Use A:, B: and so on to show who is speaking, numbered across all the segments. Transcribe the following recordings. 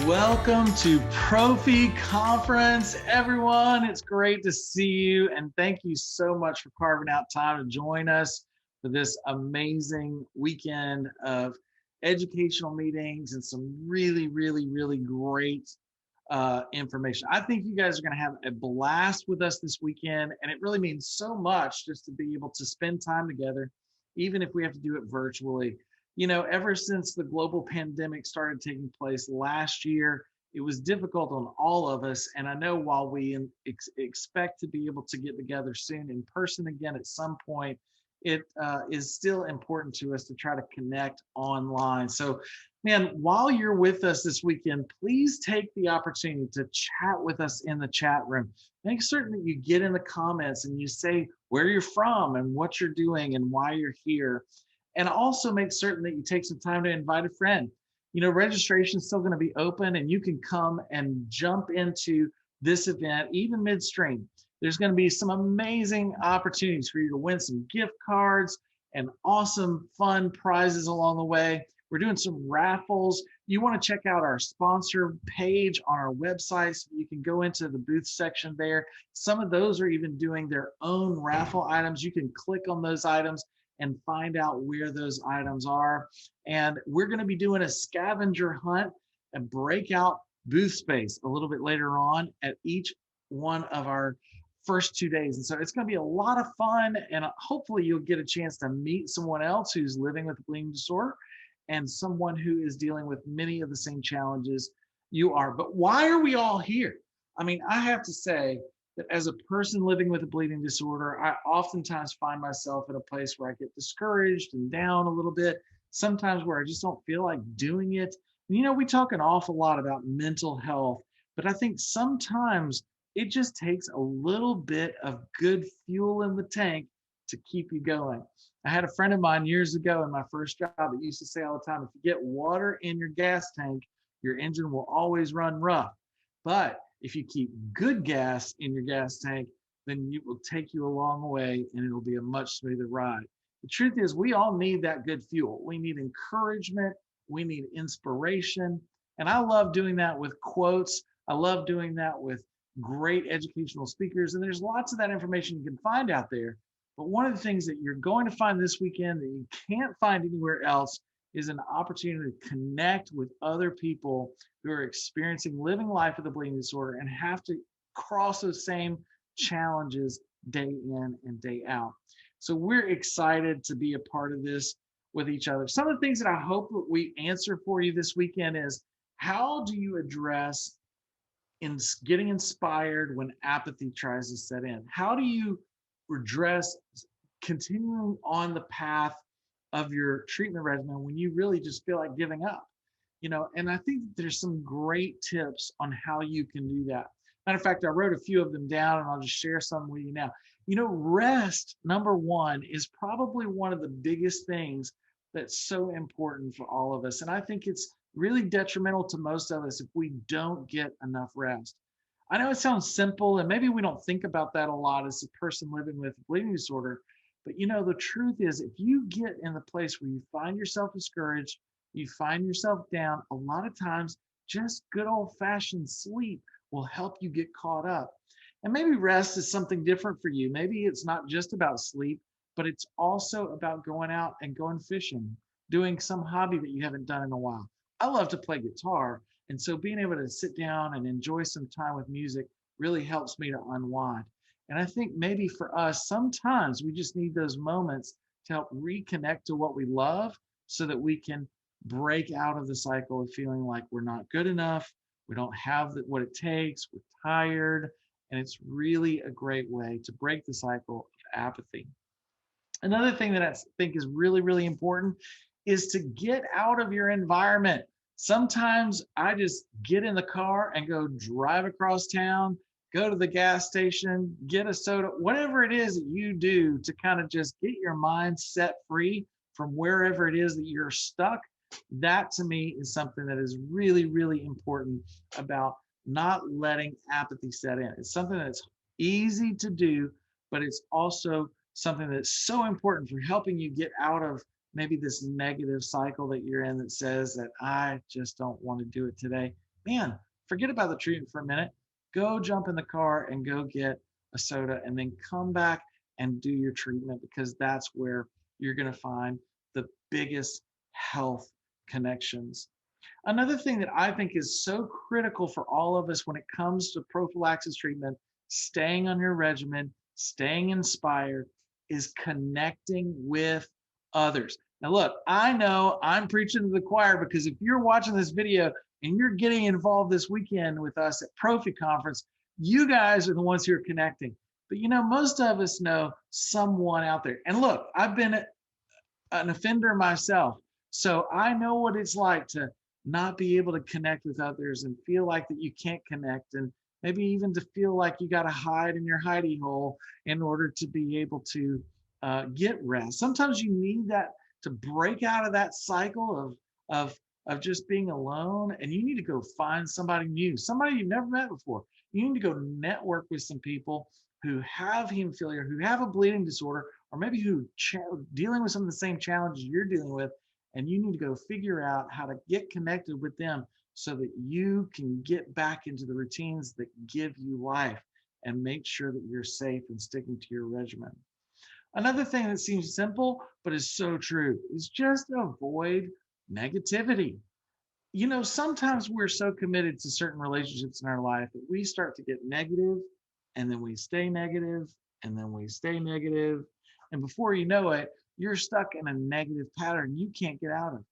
A: Welcome to Prophy Conference, everyone. It's great to see you, and thank you so much for carving out time to join us for this amazing weekend of educational meetings and some really great information. I think you guys are going to have a blast with us this weekend, and it really means so much just to be able to spend time together, even if we have to do it virtually. Ever since the global pandemic started taking place last year, it was difficult on all of us. And I know while we expect to be able to get together soon in person again at some point, it is still important to us to try to connect online. So, man, while you're with us this weekend, please take the opportunity to chat with us in the chat room. Make certain that you get in the comments and you say where you're from and what you're doing and why you're here. And also make certain that you take some time to invite a friend. Registration is still going to be open and you can come and jump into this event, even midstream. There's going to be some amazing opportunities for you to win some gift cards and awesome fun prizes along the way. We're doing some raffles. You want to check out our sponsor page on our website so you can go into the booth section there. Some of those are even doing their own raffle items. You can click on those items and find out where those items are. And we're going to be doing a scavenger hunt and breakout booth space a little bit later on at each one of our first 2 days. And so it's going to be a lot of fun, and hopefully you'll get a chance to meet someone else who's living with a bleeding disorder and someone who is dealing with many of the same challenges you are. But why are we all here? I mean, I have to say that as a person living with a bleeding disorder, I oftentimes find myself in a place where I get discouraged and down a little bit, sometimes where I just don't feel like doing it. And, we talk an awful lot about mental health, but I think sometimes it just takes a little bit of good fuel in the tank to keep you going. I had a friend of mine years ago in my first job that used to say all the time, if you get water in your gas tank, your engine will always run rough. But if you keep good gas in your gas tank, then it will take you a long way and it'll be a much smoother ride. The truth is, we all need that good fuel. We need encouragement. We need inspiration. And I love doing that with quotes. I love doing that with great educational speakers. And there's lots of that information you can find out there. But one of the things that you're going to find this weekend that you can't find anywhere else is an opportunity to connect with other people who are experiencing living life with a bleeding disorder and have to cross those same challenges day in and day out. So we're excited to be a part of this with each other. Some of the things that I hope that we answer for you this weekend is, how do you address in getting inspired when apathy tries to set in? How do you address continuing on the path of your treatment regimen when you really just feel like giving up? And I think there's some great tips on how you can do that. Matter of fact, I wrote a few of them down and I'll just share some with you now. Rest, number one, is probably one of the biggest things that's so important for all of us. And I think it's really detrimental to most of us if we don't get enough rest. I know it sounds simple, and maybe we don't think about that a lot as a person living with a bleeding disorder. But the truth is, if you get in the place where you find yourself discouraged, you find yourself down, a lot of times just good old-fashioned sleep will help you get caught up. And maybe rest is something different for you. Maybe it's not just about sleep, but it's also about going out and going fishing, doing some hobby that you haven't done in a while. I love to play guitar, and so being able to sit down and enjoy some time with music really helps me to unwind. And I think maybe for us, sometimes we just need those moments to help reconnect to what we love so that we can break out of the cycle of feeling like we're not good enough, we don't have what it takes, we're tired, and it's really a great way to break the cycle of apathy. Another thing that I think is really important is to get out of your environment. Sometimes I just get in the car and go drive across town, go to the gas station, get a soda, whatever it is that you do to kind of just get your mind set free from wherever it is that you're stuck. That to me is something that is really important about not letting apathy set in. It's something that's easy to do, but it's also something that's so important for helping you get out of maybe this negative cycle that you're in that says that I just don't want to do it today. man, forget about the treatment for a minute. Go jump in the car and go get a soda and then come back and do your treatment because that's where you're going to find the biggest health connections. Another thing that I think is so critical for all of us when it comes to prophylaxis treatment, staying on your regimen, staying inspired, is connecting with others. Now, look, I know I'm preaching to the choir because if you're watching this video and you're getting involved this weekend with us at Prophy Conference, you guys are the ones who are connecting. But most of us know someone out there. And look, I've been an offender myself. So I know what it's like to not be able to connect with others and feel like that you can't connect, and maybe even to feel like you got to hide in your hidey hole in order to be able to get rest. Sometimes you need that to break out of that cycle of of just being alone, and you need to go find somebody new, somebody you've never met before. You need to go network with some people who have hemophilia, who have a bleeding disorder, or maybe who dealing with some of the same challenges you're dealing with, and you need to go figure out how to get connected with them so that you can get back into the routines that give you life and make sure that you're safe and sticking to your regimen. Another thing that seems simple but is so true is just avoid negativity. Sometimes we're so committed to certain relationships in our life that we start to get negative, and then we stay negative, and then we stay negative. And before you know it, you're stuck in a negative pattern you can't get out of.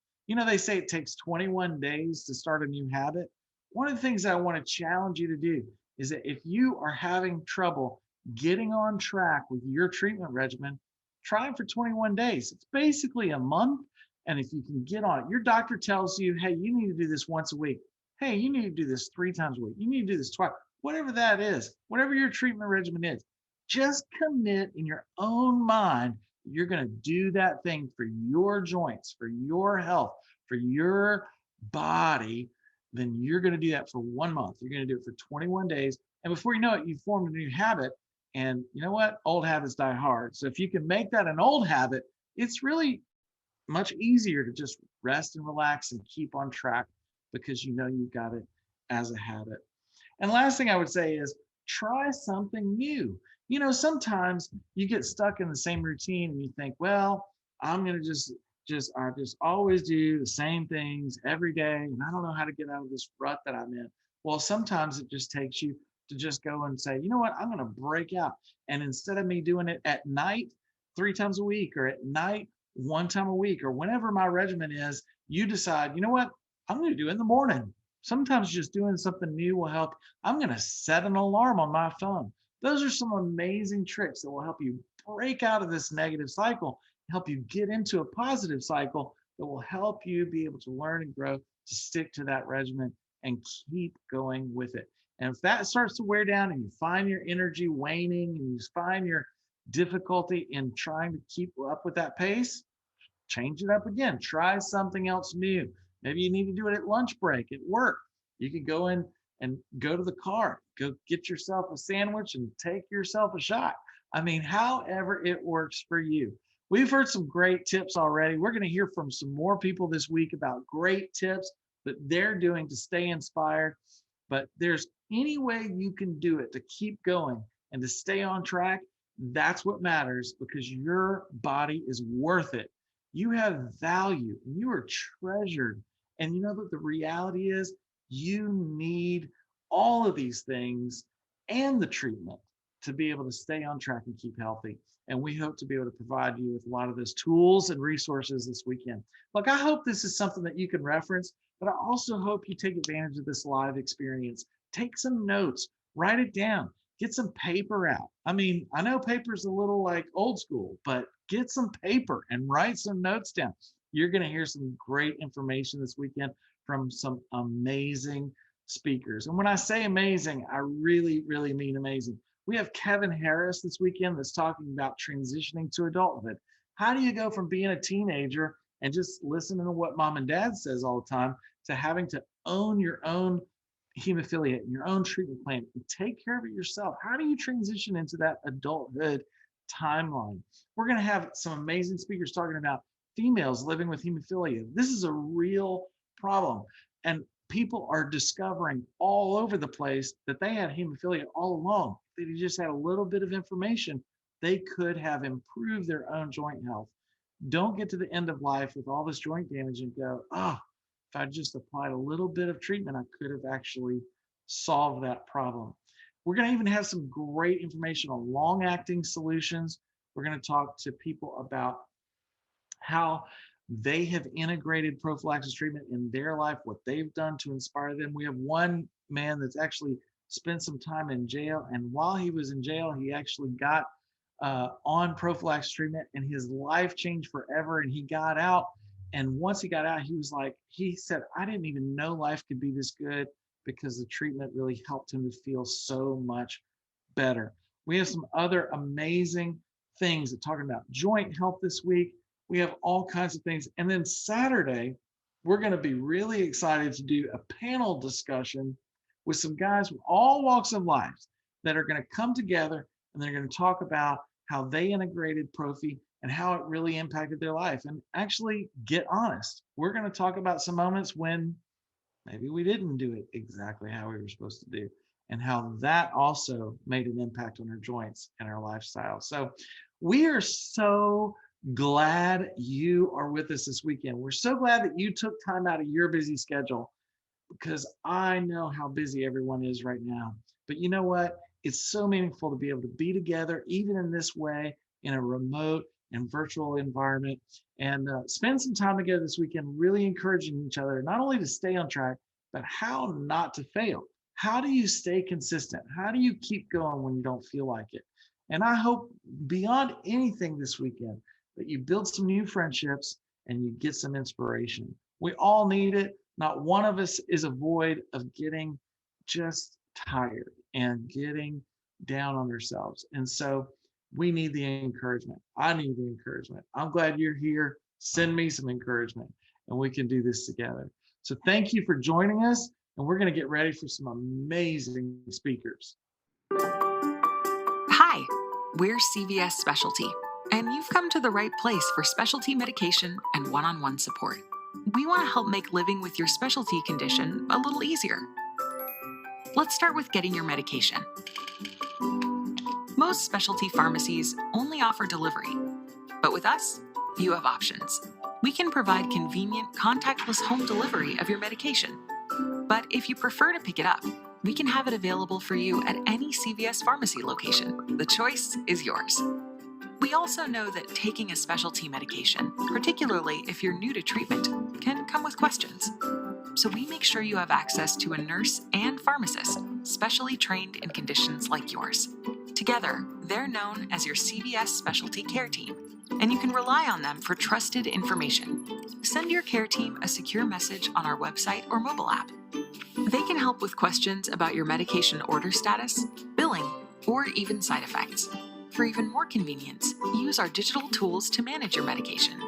A: They say it takes 21 days to start a new habit. One of the things I want to challenge you to do is that if you are having trouble getting on track with your treatment regimen, try it for 21 days. It's basically a month. And if you can get on it, your doctor tells you, hey, you need to do this once a week. Hey, you need to do this 3 times a week. You need to do this twice, whatever that is, whatever your treatment regimen is. Just commit in your own mind. You're going to do that thing for your joints, for your health, for your body. Then you're going to do that for 1 month. You're going to do it for 21 days. And before you know it, you've formed a new habit. And you know what? Old habits die hard. So if you can make that an old habit, it's really much easier to just rest and relax and keep on track because you've got it as a habit. And last thing I would say is try something new. Sometimes you get stuck in the same routine and you think, well, I'm going to just always do the same things every day, and I don't know how to get out of this rut that I'm in. Well, sometimes it just takes you to just go and say, you know what, I'm going to break out. And instead of me doing it at night 3 times a week, or at night 1 time a week, or whenever my regimen is, you decide, you know what, I'm going to do it in the morning. Sometimes just doing something new will help. I'm going to set an alarm on my phone. Those are some amazing tricks that will help you break out of this negative cycle, help you get into a positive cycle that will help you be able to learn and grow to stick to that regimen and keep going with it. And if that starts to wear down and you find your energy waning and you find your difficulty in trying to keep up with that pace, change it up again. Try something else new. Maybe you need to do it at lunch break at work. You could go in and go to the car, go get yourself a sandwich and take yourself a shot. I mean, however it works for you. We've heard some great tips already. We're going to hear from some more people this week about great tips that they're doing to stay inspired. But there's any way you can do it to keep going and to stay on track. That's what matters, because your body is worth it. You have value and you are treasured. And you know what the reality is? You need all of these things and the treatment to be able to stay on track and keep healthy. And we hope to be able to provide you with a lot of those tools and resources this weekend. Look, I hope this is something that you can reference, but I also hope you take advantage of this live experience. Take some notes, write it down, get some paper out. I mean, I know paper's a little like old school, but get some paper and write some notes down. You're going to hear some great information this weekend from some amazing speakers. And when I say amazing, I really, really mean amazing. We have Kevin Harris this weekend that's talking about transitioning to adulthood. How do you go from being a teenager and just listening to what mom and dad says all the time to having to own your own hemophilia and your own treatment plan and take care of it yourself? How do you transition into that adulthood timeline? We're going to have some amazing speakers talking about females living with hemophilia. This is a real problem. And people are discovering all over the place that they had hemophilia all along. If they just had a little bit of information, they could have improved their own joint health. Don't get to the end of life with all this joint damage and go, oh, if I just applied a little bit of treatment, I could have actually solved that problem. We're going to even have some great information on long acting solutions. We're going to talk to people about how they have integrated prophylaxis treatment in their life, what they've done to inspire them. We have one man that's actually spent some time in jail, and while he was in jail, he actually got on prophylaxis treatment, and his life changed forever. And he got out, and once he got out, he said, I didn't even know life could be this good because the treatment really helped him to feel so much better. We have some other amazing things that talking about joint health this week. We have all kinds of things. And then Saturday, we're going to be really excited to do a panel discussion with some guys from all walks of life that are going to come together, and they're going to talk about how they integrated Prophy and how it really impacted their life. And actually get honest. We're going to talk about some moments when maybe we didn't do it exactly how we were supposed to do, and how that also made an impact on our joints and our lifestyle. So we are so glad you are with us this weekend. We're so glad that you took time out of your busy schedule, because I know how busy everyone is right now. But you know what? It's so meaningful to be able to be together, even in this way, in a remote and virtual environment, and spend some time together this weekend, really encouraging each other, not only to stay on track, but how not to fail. How do you stay consistent? How do you keep going when you don't feel like it? And I hope beyond anything this weekend that you build some new friendships and you get some inspiration. We all need it. Not one of us is void of getting just tired and getting down on ourselves. And so we need the encouragement. I need the encouragement. I'm glad you're here. Send me some encouragement, and we can do this together. So thank you for joining us, and we're going to get ready for some amazing speakers.
B: Hi, we're CVS Specialty, and you've come to the right place for specialty medication and one-on-one support. We want to help make living with your specialty condition a little easier. Let's start with getting your medication. Most specialty pharmacies only offer delivery, but with us, you have options. We can provide convenient, contactless home delivery of your medication. But if you prefer to pick it up, we can have it available for you at any CVS pharmacy location. The choice is yours. We also know that taking a specialty medication, particularly if you're new to treatment, can come with questions. So we make sure you have access to a nurse and pharmacist specially trained in conditions like yours. Together, they're known as your CVS Specialty Care Team, and you can rely on them for trusted information. Send your care team a secure message on our website or mobile app. They can help with questions about your medication order status, billing, or even side effects. For even more convenience, use our digital tools to manage your medication.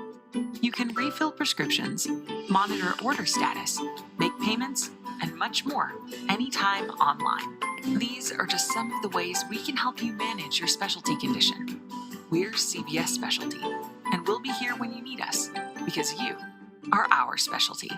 B: You can refill prescriptions, monitor order status, make payments, and much more anytime online. These are just some of the ways we can help you manage your specialty condition. We're CVS Specialty, and we'll be here when you need us, because you are our specialty.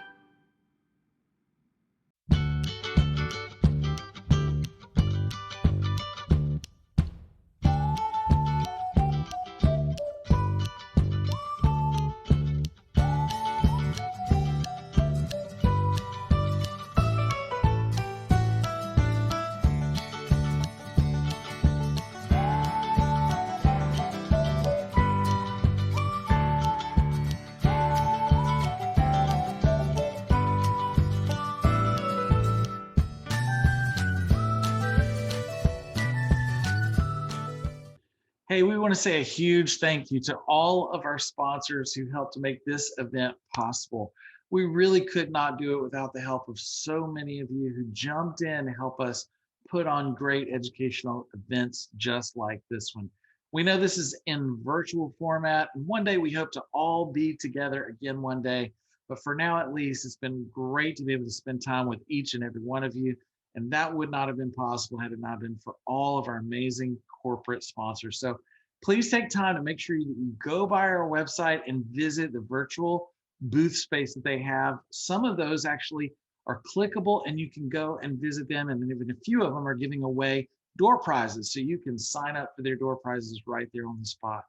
A: Hey, we want to say a huge thank you to all of our sponsors who helped to make this event possible. We really could not do it without the help of so many of you who jumped in to help us put on great educational events just like this one. We know this is in virtual format, and one day we hope to all be together again one day. But for now, at least, it's been great to be able to spend time with each and every one of you. And that would not have been possible had it not been for all of our amazing corporate sponsors. So please take time to make sure that you go by our website and visit the virtual booth space that they have. Some of those actually are clickable, and you can go and visit them. And even a few of them are giving away door prizes. So you can sign up for their door prizes right there on the spot.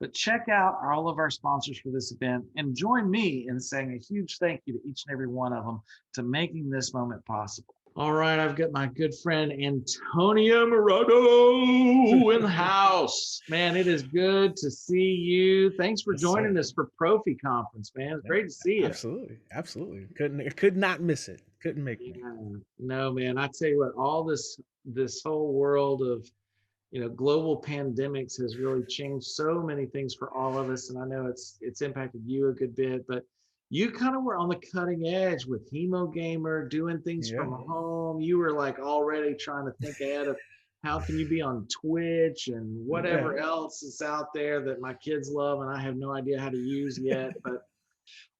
A: But check out all of our sponsors for this event and join me in saying a huge thank you to each and every one of them to making this moment possible. All right, I've got my good friend Antonio Morado in the house. Man, it is good to see you. Thanks for
C: Yes,
A: joining
C: sir.
A: us for Prophy Conference, man. It's
C: Yeah,
A: great to see you.
C: absolutely. Could not miss it. Couldn't make me.
A: Yeah, no, man. I tell you what, all this whole world of global pandemics has really changed so many things for all of us, and I know it's impacted you a good bit, but you kind of were on the cutting edge with Hemo Gamer, doing things
C: Yeah.
A: from home. You were like already trying to think ahead of how can you be on Twitch and
C: Yeah.
A: whatever else is out there that my kids love and I have no idea how to use yet. But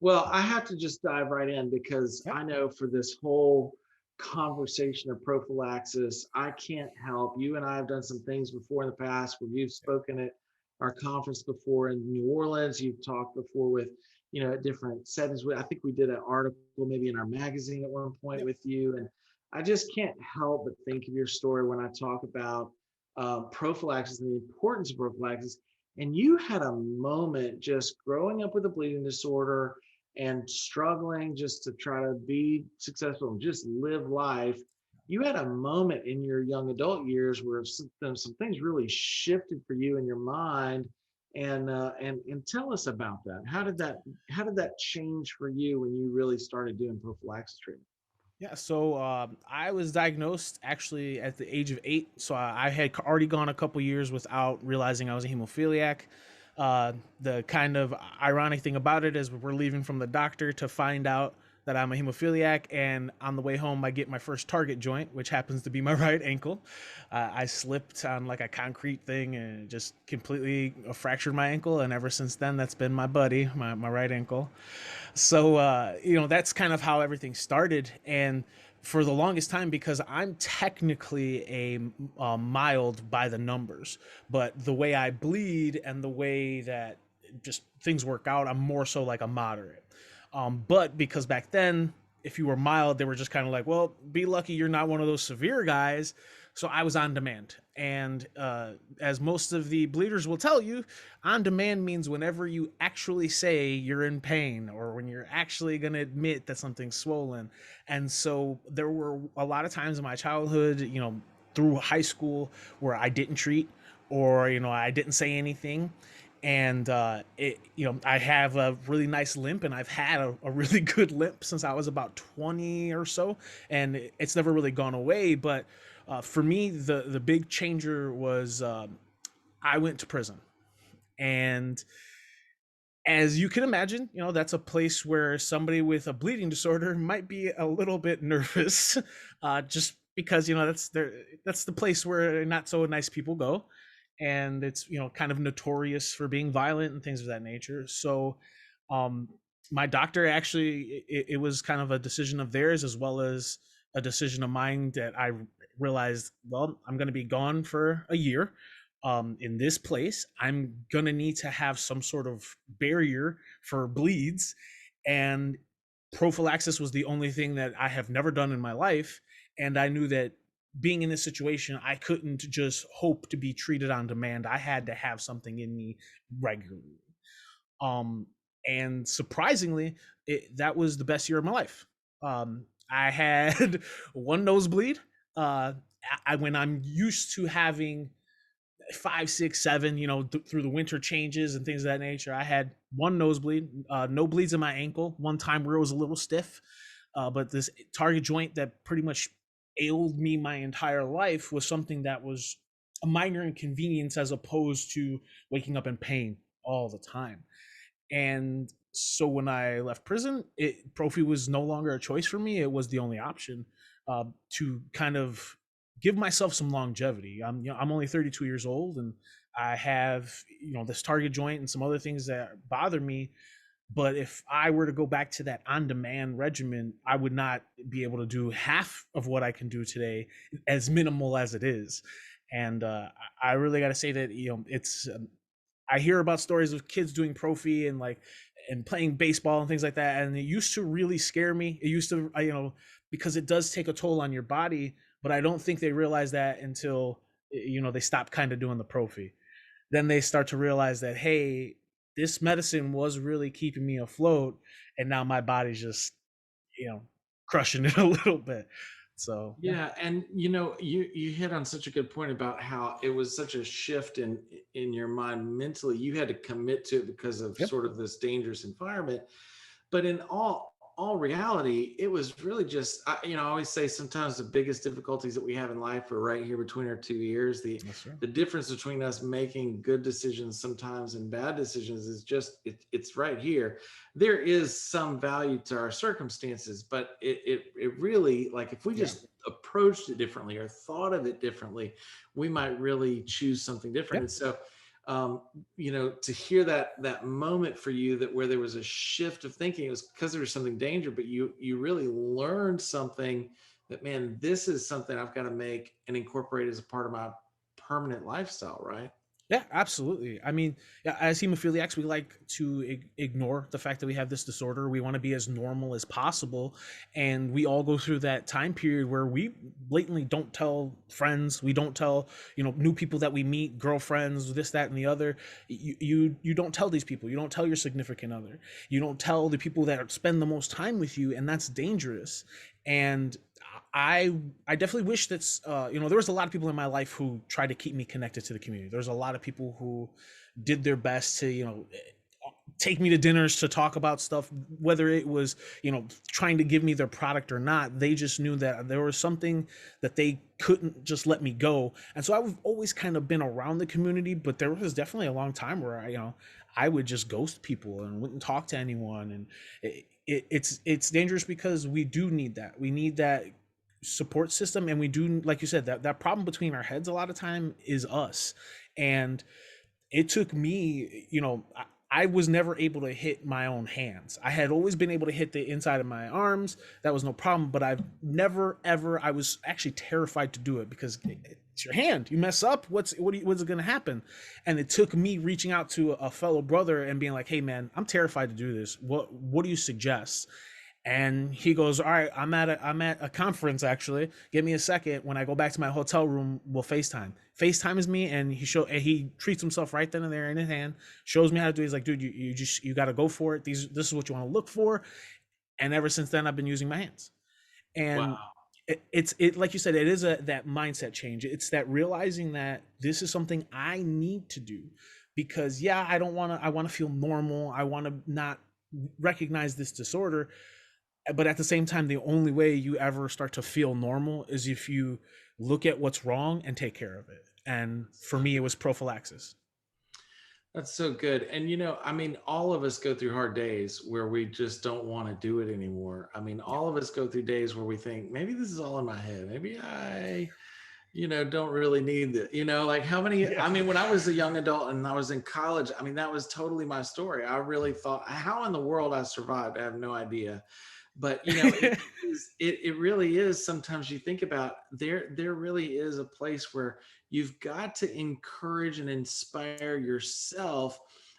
A: well, I have to just dive right in because
C: Yeah.
A: I know for this whole conversation of prophylaxis, I can't help. You and I have done some things before in the past where you've spoken at our conference before in New Orleans. You've talked before with, at different settings. I think we did an article maybe in our magazine at one point
C: Yep.
A: with you. And I just can't help but think of your story when I talk about prophylaxis and the importance of prophylaxis. And you had a moment just growing up with a bleeding disorder and struggling just to try to be successful and just live life. You had a moment in your young adult years where some things really shifted for you in your mind, and tell us about that. How did that change for you when you really started doing prophylaxis treatment?
C: Yeah. So I was diagnosed actually at the age of 8. So I had already gone a couple years without realizing I was a hemophiliac. The kind of ironic thing about it is we're leaving from the doctor to find out that I'm a hemophiliac, and on the way home, I get my first target joint, which happens to be my right ankle. I slipped on like a concrete thing and just completely fractured my ankle, and ever since then, that's been my buddy, my right ankle. So that's kind of how everything started. And for the longest time, because I'm technically a mild by the numbers, but the way I bleed and the way that just things work out, I'm more so like a moderate. But because back then, if you were mild, they were just kind of like, well, be lucky you're not one of those severe guys. So I was on demand. And as most of the bleeders will tell you, on demand means whenever you actually say you're in pain or when you're actually going to admit that something's swollen. And so there were a lot of times in my childhood, through high school where I didn't treat or, I didn't say anything. And I have a really nice limp, and I've had a really good limp since I was about 20 or so, and it's never really gone away. But for me, the big changer was I went to prison, and as you can imagine, that's a place where somebody with a bleeding disorder might be a little bit nervous, just because that's the place where not so nice people go, and it's kind of notorious for being violent and things of that nature. So, um, my doctor actually, it was kind of a decision of theirs as well as a decision of mine that I realized, well, I'm going to be gone for a year in this place. I'm gonna need to have some sort of barrier for bleeds, and prophylaxis was the only thing that I have never done in my life. And I knew that being in this situation, I couldn't just hope to be treated on demand. I had to have something in me regularly. Um, and surprisingly, that was the best year of my life. I had one nosebleed. When I'm used to having 5, 6, 7, through the winter changes and things of that nature. I had one nosebleed, no bleeds in my ankle. One time where it was a little stiff, but this target joint that pretty much ailed me my entire life was something that was a minor inconvenience as opposed to waking up in pain all the time. And so when I left prison, Prophy was no longer a choice for me. It was the only option to kind of give myself some longevity. I'm only 32 years old, and I have this target joint and some other things that bother me. But if I were to go back to that on-demand regimen, I would not be able to do half of what I can do today, as minimal as it is. And I really got to say that it's I hear about stories of kids doing prophy and like and playing baseball and things like that. And it used to really scare me. It used to, because it does take a toll on your body. But I don't think they realize that until they stop kind of doing the prophy. Then they start to realize that, hey, this medicine was really keeping me afloat, and now my body's just you know crushing it a little bit. So yeah.
A: Yeah, and you hit on such a good point about how it was such a shift in your mind mentally. You had to commit to it because of
C: Yep.
A: sort of this dangerous environment. But in all reality, it was really just I always say sometimes the biggest difficulties that we have in life are right here between our two ears. The
C: That's right.
A: the difference between us making good decisions sometimes and bad decisions is just it's right here. There is some value to our circumstances, but it really, like, if we
C: Yeah.
A: just approached it differently or thought of it differently, we might really choose something different.
C: Yeah.
A: And so um, to hear that moment for you, that where there was a shift of thinking, it was because there was something danger, but you really learned something, that, man, this is something I've got to make and incorporate as a part of my permanent lifestyle, right?
C: Yeah, absolutely. I mean, yeah, as hemophiliacs, we like to ignore the fact that we have this disorder. We want to be as normal as possible. And we all go through that time period where we blatantly don't tell friends. We don't tell, new people that we meet, girlfriends, this, that, and the other. You don't tell these people. You don't tell your significant other. You don't tell the people that spend the most time with you. And that's dangerous. And I definitely wish that's there was a lot of people in my life who tried to keep me connected to the community. There's a lot of people who did their best to take me to dinners to talk about stuff, whether it was trying to give me their product or not. They just knew that there was something that they couldn't just let me go. And so I've always kind of been around the community, but there was definitely a long time where I would just ghost people and wouldn't talk to anyone. And it's dangerous because we do need that. We need that support system, and we do, like you said, that problem between our heads a lot of time is us. And it took me, I was never able to hit my own hands. I had always been able to hit the inside of my arms. That was no problem, but I've never ever, I was actually terrified to do it because it's your hand. You mess up, what's it going to happen? And it took me reaching out to a fellow brother and being like, "Hey man, I'm terrified to do this. What do you suggest?" And he goes, "All right, I'm at a conference actually. Give me a second. When I go back to my hotel room, we'll FaceTime." FaceTime me, and he treats himself right then and there in his hand, shows me how to do it. He's like, "Dude, you got to go for it. This is what you want to look for." And ever since then, I've been using my hands. And
A: Wow.
C: it's like you said, it is that mindset change. It's that realizing that this is something I need to do, because yeah, I want to feel normal. I want to not recognize this disorder, but at the same time, the only way you ever start to feel normal is if you look at what's wrong and take care of it. And for me, it was prophylaxis.
A: That's so good. And I mean, all of us go through hard days where we just don't want to do it anymore. I mean,
C: Yeah.
A: all of us go through days where we think, maybe this is all in my head. Maybe I don't really need it. Like, how many,
C: Yeah.
A: I mean, when I was a young adult and I was in college, I mean, that was totally my story. I really thought, how in the world I survived, I have no idea. But it really is. Sometimes you think about, there really is a place where you've got to encourage and inspire yourself.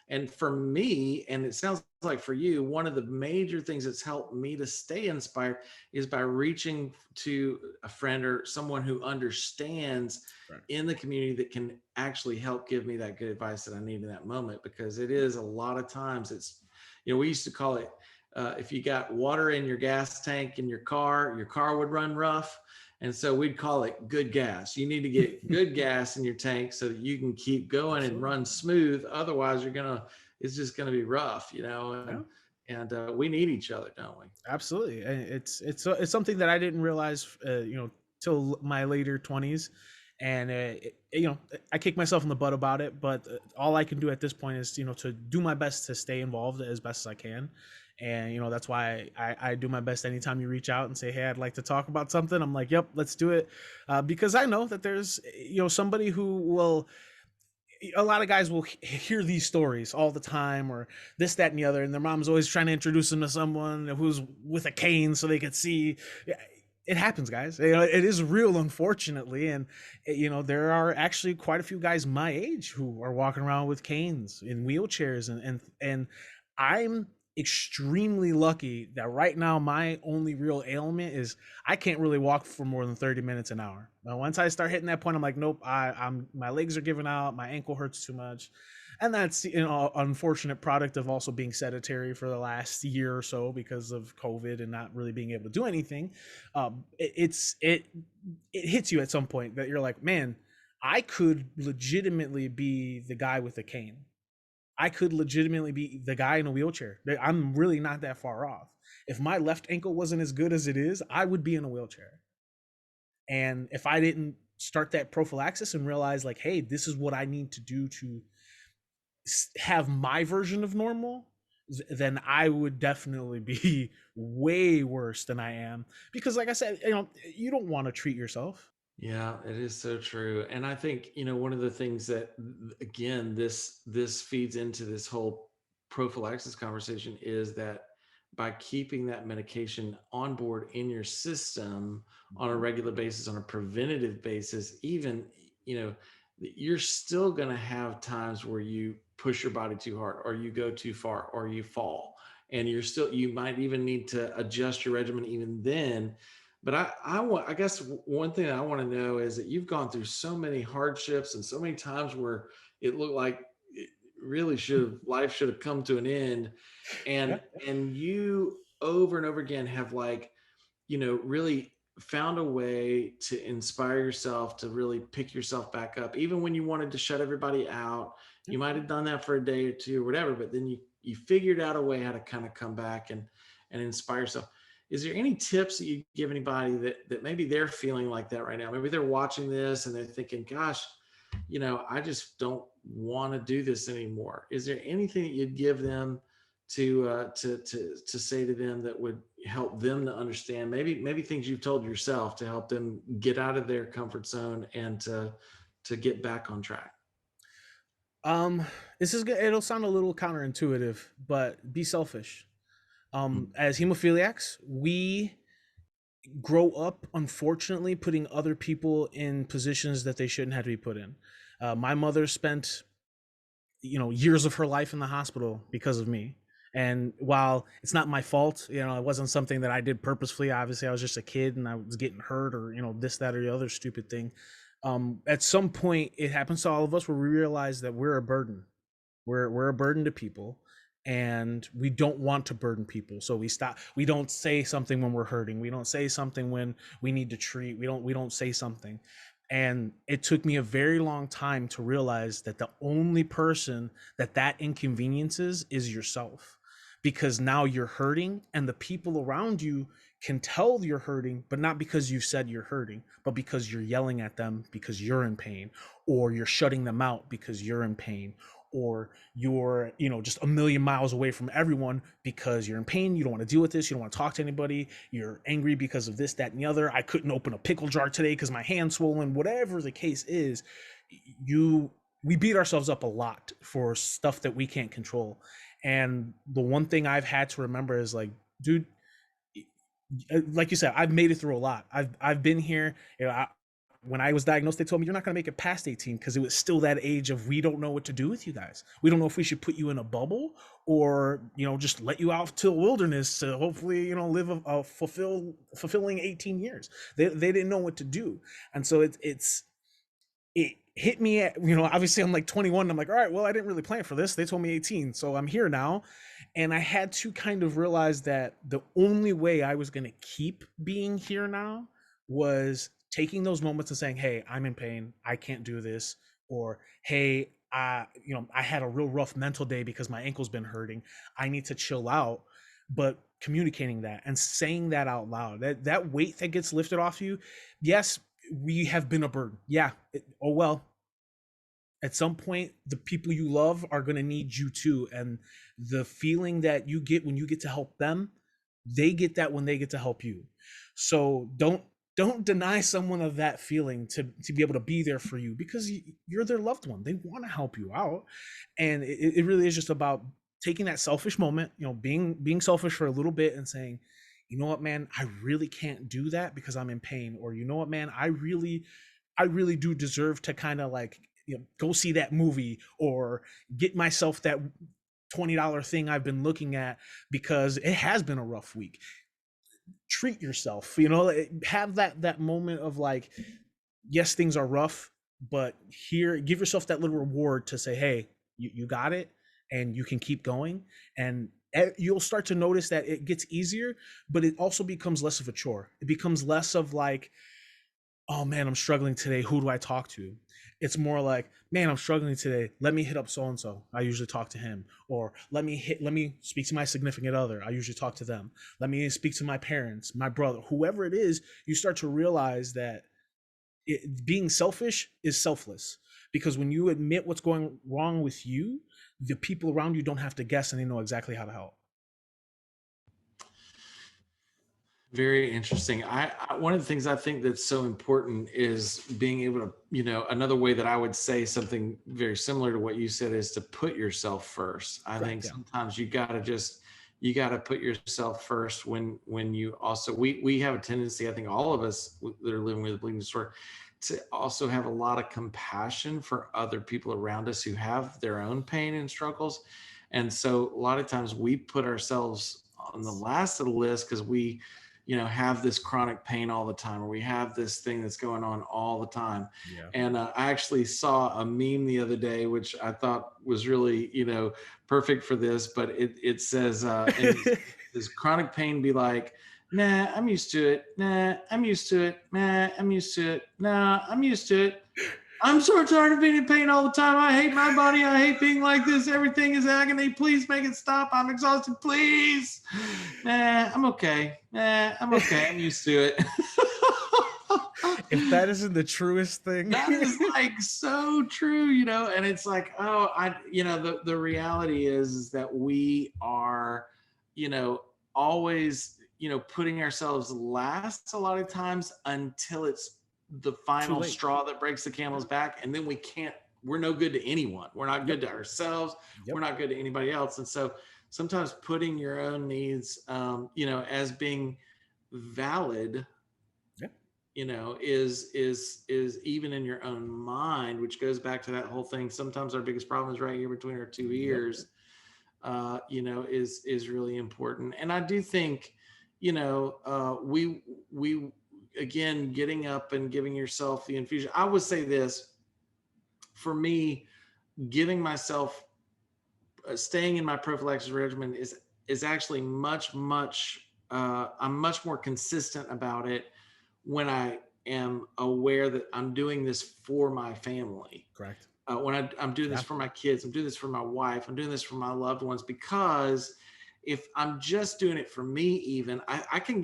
A: And for me, and it sounds like for you, one of the major things that's helped me to stay inspired is by reaching to a friend or someone who understands
C: Right.
A: in the community that can actually help give me that good advice that I need in that moment. Because it is a lot of times, we used to call it, if you got water in your gas tank in your car would run rough. And so we'd call it good gas. You need to get good gas in your tank so that you can keep going and
C: Absolutely.
A: run smooth. Otherwise, it's just gonna be rough,
C: Yeah.
A: and we need each other, don't we?
C: Absolutely. And it's something that I didn't realize, till my later 20s. And I kick myself in the butt about it, but all I can do at this point is to do my best to stay involved as best as I can. And that's why I do my best anytime you reach out and say, "Hey, I'd like to talk about something." I'm like, "Yep, let's do it," because I know that there's somebody who will, a lot of guys will hear these stories all the time, or this, that, and the other, and their mom's always trying to introduce them to someone who's with a cane so they could see. It happens, guys. It is real, unfortunately. And there are actually quite a few guys my age who are walking around with canes in wheelchairs, and I'm extremely lucky that right now my only real ailment is I can't really walk for more than 30 minutes an hour. Now, once I start hitting that point, I'm like, nope, I'm my legs are giving out, my ankle hurts too much. And that's, unfortunate product of also being sedentary for the last year or so because of COVID and not really being able to do anything. It hits you at some point that you're like, man, I could legitimately be the guy with the cane. I could legitimately be the guy in a wheelchair. I'm really not that far off. If my left ankle wasn't as good as it is, I would be in a wheelchair. And if I didn't start that prophylaxis and realize, like, hey, this is what I need to do to have my version of normal, then I would definitely be way worse than I am. Because, like I said, you don't want to treat yourself.
A: Yeah, it is so true. And I think, one of the things that again, this feeds into this whole prophylaxis conversation is that by keeping that medication on board in your system on a regular basis, on a preventative basis, even, you know, you're still going to have times where you push your body too hard or you go too far or you fall. And you might even need to adjust your regimen even then. But I guess one thing I want to know is that you've gone through so many hardships and so many times where it looked like it really life should have come to an end.
C: Yeah.
A: And you over and over again have like, really found a way to inspire yourself to really pick yourself back up. Even when you wanted to shut everybody out, you might have done that for a day or two or whatever, but then you figured out a way how to kind of come back and inspire yourself. Is there any tips that you give anybody that maybe they're feeling like that right now? Maybe they're watching this and they're thinking, gosh, I just don't want to do this anymore. Is there anything that you'd give them to say to them that would help them to understand maybe things you've told yourself to help them get out of their comfort zone and to get back on track?
C: Um, this is good. It'll sound a little counterintuitive, but be selfish. As hemophiliacs, we grow up, unfortunately, putting other people in positions that they shouldn't have to be put in. My mother spent, years of her life in the hospital because of me. And while it's not my fault, it wasn't something that I did purposefully. Obviously, I was just a kid and I was getting hurt or, this, that, or the other stupid thing. At some point, it happens to all of us where we realize that we're a burden. We're a burden to people, and we don't want to burden people. So we don't say something when we're hurting. We don't say something when we need to treat. We don't say something. And it took me a very long time to realize that the only person that inconveniences is yourself, because now you're hurting and the people around you can tell you're hurting, but not because you said you're hurting, but because you're yelling at them because you're in pain, or you're shutting them out because you're in pain, or you're, just a million miles away from everyone because you're in pain. You don't want to deal with this. You don't want to talk to anybody. You're angry because of this, that, and the other. I couldn't open a pickle jar today because my hand's swollen. Whatever the case is, we beat ourselves up a lot for stuff that we can't control. And the one thing I've had to remember is like, dude, like you said, I've made it through a lot. I've been here. When I was diagnosed, they told me you're not going to make it past 18 because it was still that age of we don't know what to do with you guys. We don't know if we should put you in a bubble or just let you out to the wilderness to hopefully live a fulfilling 18 years. They didn't know what to do, and so it hit me at, obviously I'm like 21 and I'm like, all right, well, I didn't really plan for this. They told me 18, so I'm here now. And I had to kind of realize that the only way I was going to keep being here now was taking those moments and saying, hey, I'm in pain, I can't do this, or hey, I had a real rough mental day because my ankle's been hurting, I need to chill out. But communicating that and saying that out loud, that weight that gets lifted off you. Yes, we have been a burden. Yeah. Oh, well, at some point, the people you love are going to need you too. And the feeling that you get when you get to help them, they get that when they get to help you. So don't deny someone of that feeling to be able to be there for you, because you're their loved one. They want to help you out. And it really is just about taking that selfish moment, being selfish for a little bit and saying, you know what, man, I really can't do that because I'm in pain. Or, you know what, man, I really do deserve to kind of like, go see that movie or get myself $20 thing I've been looking at because it has been a rough week. Treat yourself, have that moment of like, yes, things are rough, but here, give yourself that little reward to say, hey, you got it, and you can keep going. And you'll start to notice that it gets easier, but it also becomes less of a chore. It becomes less of like, oh man, I'm struggling today. Who do I talk to? It's more like, man, I'm struggling today. Let me hit up so and so. I usually talk to him. Or let me speak to my significant other. I usually talk to them. Let me speak to my parents, my brother, whoever it is. You start to realize that being selfish is selfless, because when you admit what's going wrong with you, the people around you don't have to guess, and they know exactly how to help.
A: Very interesting. One of the things I think that's so important is being able to, another way that I would say something very similar to what you said is to put yourself first. I think sometimes you got to put yourself first when you also, we have a tendency, I think all of us that are living with a bleeding disorder, to also have a lot of compassion for other people around us who have their own pain and struggles. And so a lot of times we put ourselves on the last of the list because we, have this chronic pain all the time, or we have this thing that's going on all the time.
C: Yeah.
A: And I actually saw a meme the other day, which I thought was really, perfect for this, but it says, does chronic pain be like, nah, I'm used to it. Nah, I'm used to it. Nah, I'm used to it. Nah, I'm used to it. I'm so tired of being in pain all the time. I hate my body. I hate being like this. Everything is agony. Please make it stop. I'm exhausted. Please. Nah, I'm okay. Nah, I'm okay. I'm used to it.
C: If that isn't the truest thing.
A: That is like so true, and it's like, the reality is that we are, always, putting ourselves last a lot of times until it's the final straw that breaks the camel's back. And then we're no good to anyone. We're not good to ourselves. We're not good to anybody else. And so sometimes putting your own needs, as being valid, is even in your own mind, which goes back to that whole thing. Sometimes our biggest problem is right here between our two ears, is really important. And I do think, we again, getting up and giving yourself the infusion. I would say this, for me, giving myself, staying in my prophylaxis regimen is actually much, I'm much more consistent about it when I am aware that I'm doing this for my family.
C: Correct.
A: When I'm doing this for my kids, I'm doing this for my wife, I'm doing this for my loved ones, because if I'm just doing it for me, even I can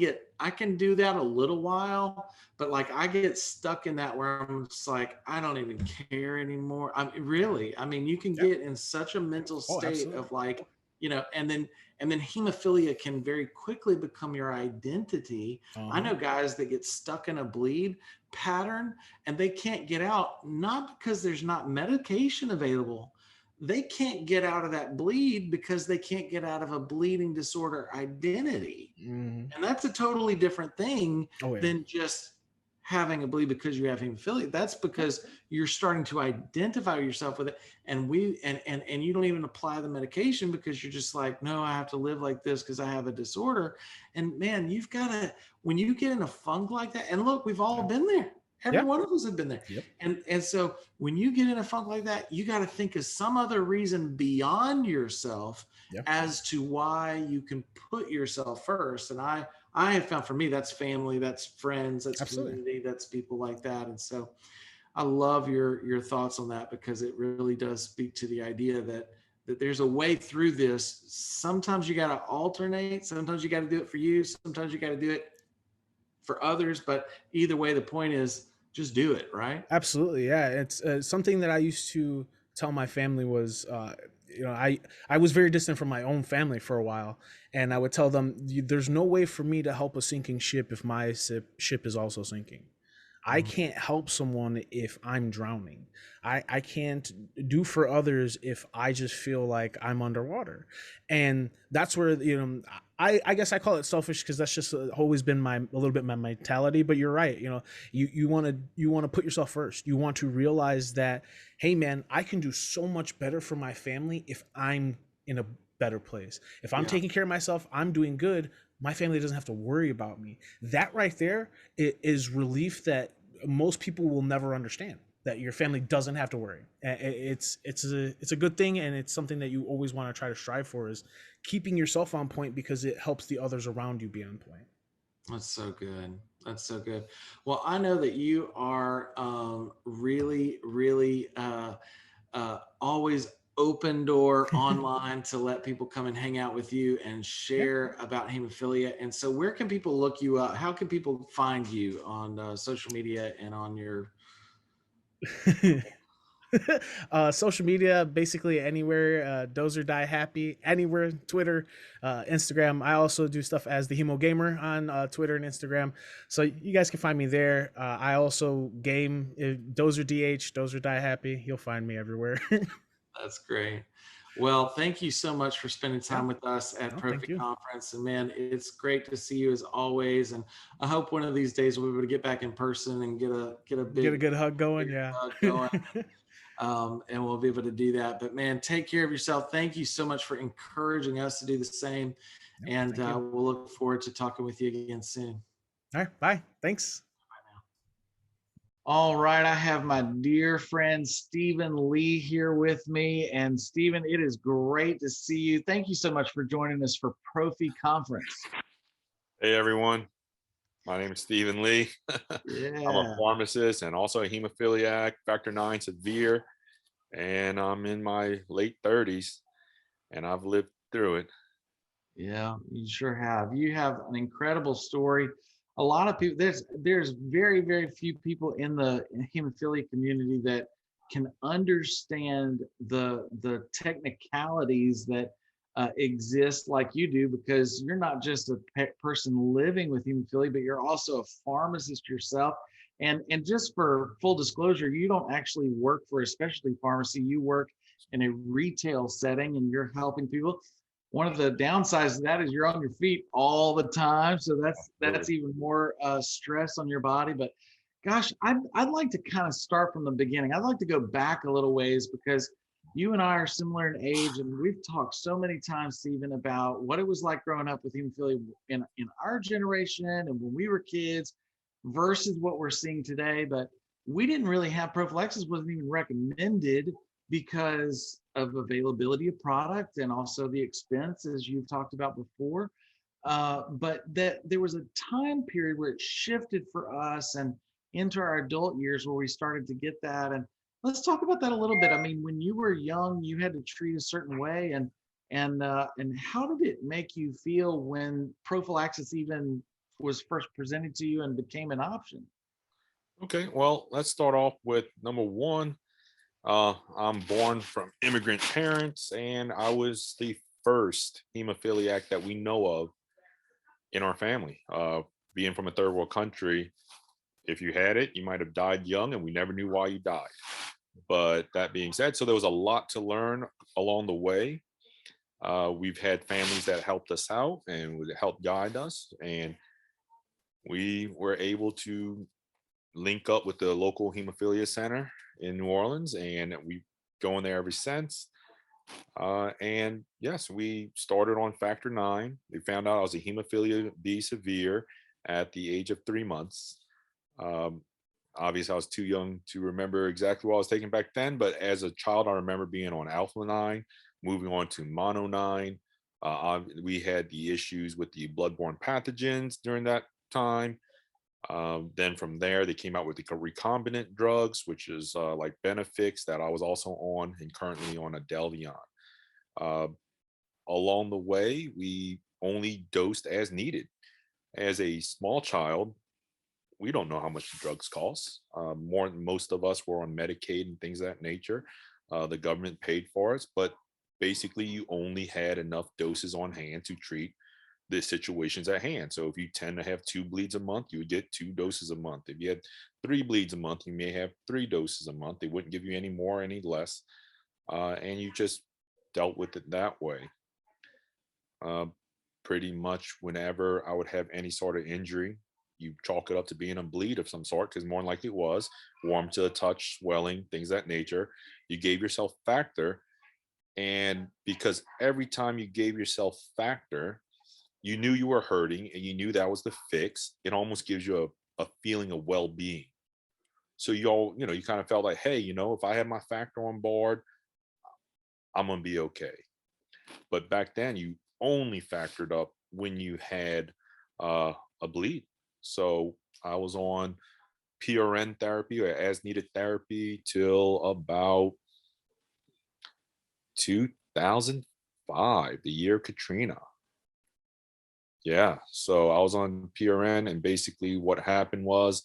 A: do that a little while, but like I get stuck in that where I'm just like, I don't even care anymore. I mean, you can get in such a mental state of like, and then hemophilia can very quickly become your identity. I know guys that get stuck in a bleed pattern and they can't get out, not because there's not medication available. They can't get out of that bleed because they can't get out of a bleeding disorder identity. And that's a totally different thing than just having a bleed because you have hemophilia. That's because you're starting to identify yourself with it. And you don't even apply the medication because you're just like, no, I have to live like this because I have a disorder. And man, you've got to, when you get in a funk like that, and look, we've all been there. Every one of us have been there. And so when you get in a funk like that, you got to think of some other reason beyond yourself as to why you can put yourself first. And I have found, for me, that's family, that's friends, that's community, that's people like that. And so I love your thoughts on that, because it really does speak to the idea that there's a way through this. Sometimes you got to alternate. Sometimes you got to do it for you. Sometimes you got to do it for others, but either way, the point is just do it, right?
C: Absolutely. Yeah. It's something that I used to tell my family was, I was very distant from my own family for a while, and I would tell them, there's no way for me to help a sinking ship if my ship is also sinking. I can't help someone if I'm drowning. I can't do for others if I just feel like I'm underwater. And that's where, I guess I call it selfish because that's just always been a little bit my mentality. But you're right. You want to put yourself first. You want to realize that, hey man, I can do so much better for my family if I'm in a better place. If I'm
A: Yeah.
C: taking care of myself, I'm doing good. My family doesn't have to worry about me. That right there is relief that most people will never understand. That your family doesn't have to worry. It's a good thing, and it's something that you always want to try to strive for, is keeping yourself on point, because it helps the others around you be on point.
A: That's so good. That's so good. Well, I know that you are really, really always open door online to let people come and hang out with you and
C: Yeah.
A: share about hemophilia. And so, where can people look you up? How can people find you on social media and on your?
C: Social media, basically anywhere. Dozer Die Happy, anywhere. Twitter, Instagram. I also do stuff as the Hemo Gamer on Twitter and Instagram, so you guys can find me there. I also game Dozer DH, Dozer Die Happy. You'll find me everywhere.
A: That's great. Well, thank you so much for spending
C: Yeah.
A: time with us at
C: No,
A: Prophy
C: thank you.
A: Conference. And man, it's great to see you as always. And I hope one of these days we'll be able to get back in person and get a
C: Get a
A: big
C: good hug going.
A: bigger
C: Yeah.
A: hug going. And we'll be able to do that. But man, take care of yourself. Thank you so much for encouraging us to do the same.
C: Yep,
A: And
C: thank you.
A: we'll look forward to talking with you again soon.
C: All right. Bye. Thanks.
A: All right, I have my dear friend Stephen Lee here with me. And Stephen, it is great to see you. Thank you so much for joining us for Prophy Conference.
D: Hey everyone, my name is Stephen Lee. I'm a
A: Yeah,
D: pharmacist and also a hemophiliac, factor 9 severe, and I'm in my late 30s and I've lived through it.
A: yeah, you sure have. You have an incredible story. A lot of people, there's very, very few people in the hemophilia community that can understand the technicalities that exist like you do, because you're not just a person living with hemophilia, but you're also a pharmacist yourself. And just for full disclosure, you don't actually work for a specialty pharmacy. You work in a retail setting and you're helping people. One of the downsides of that is you're on your feet all the time, so that's
D: Absolutely.
A: even more stress on your body. But gosh, I'd like to kind of start from the beginning. I'd like to go back a little ways, because you and I are similar in age, and we've talked so many times, Stephen, about what it was like growing up with hemophilia in our generation and when we were kids versus what we're seeing today. But we didn't really have prophylaxis, wasn't even recommended because of availability of product and also the expense, as you've talked about before. But that there was a time period where it shifted for us and into our adult years where we started to get that. And let's talk about that a little bit. I mean, when you were young, you had to treat a certain way, and how did it make you feel when prophylaxis even was first presented to you and became an option?
D: Okay, well, let's start off with number one. I'm born from immigrant parents, and I was the first hemophiliac that we know of in our family. Being from a third world country, if you had it, you might have died young, and we never knew why you died. But that being said, so there was a lot to learn along the way. We've had families that helped us out and would help guide us, and we were able to link up with the local hemophilia center in New Orleans, and we go in there ever since. And yes, we started on factor 9. They found out I was a hemophilia B severe at the age of 3 months. Um, Obviously, I was too young to remember exactly what I was taking back then, but as a child, I remember being on alpha 9, moving on to mono 9. We had the issues with the bloodborne pathogens during that time. Then from there, they came out with the recombinant drugs, which is like Benefix, that I was also on and currently on Adelvion. Uh, Along the way, we only dosed as needed. As a small child, we don't know how much the drugs cost. Most of us were on Medicaid and things of that nature. The government paid for us, but basically, you only had enough doses on hand to treat the situations at hand. So if you tend to have 2 bleeds a month, you would get 2 doses a month. If you had 3 bleeds a month, you may have 3 doses a month. They wouldn't give you any more, any less, and you just dealt with it that way. Uh, Pretty much whenever I would have any sort of injury, you chalk it up to being a bleed of some sort, because more than likely it was warm to the touch, swelling, things of that nature. You gave yourself factor, And because every time you gave yourself factor, you knew you were hurting and you knew that was the fix. It almost gives you a feeling of well-being. So you kind of felt like, hey, if I have my factor on board, I'm gonna be okay. But back then you only factored up when you had a bleed. So I was on PRN therapy or as needed therapy till about 2005, the year of Katrina. Yeah, so I was on PRN, and basically what happened was,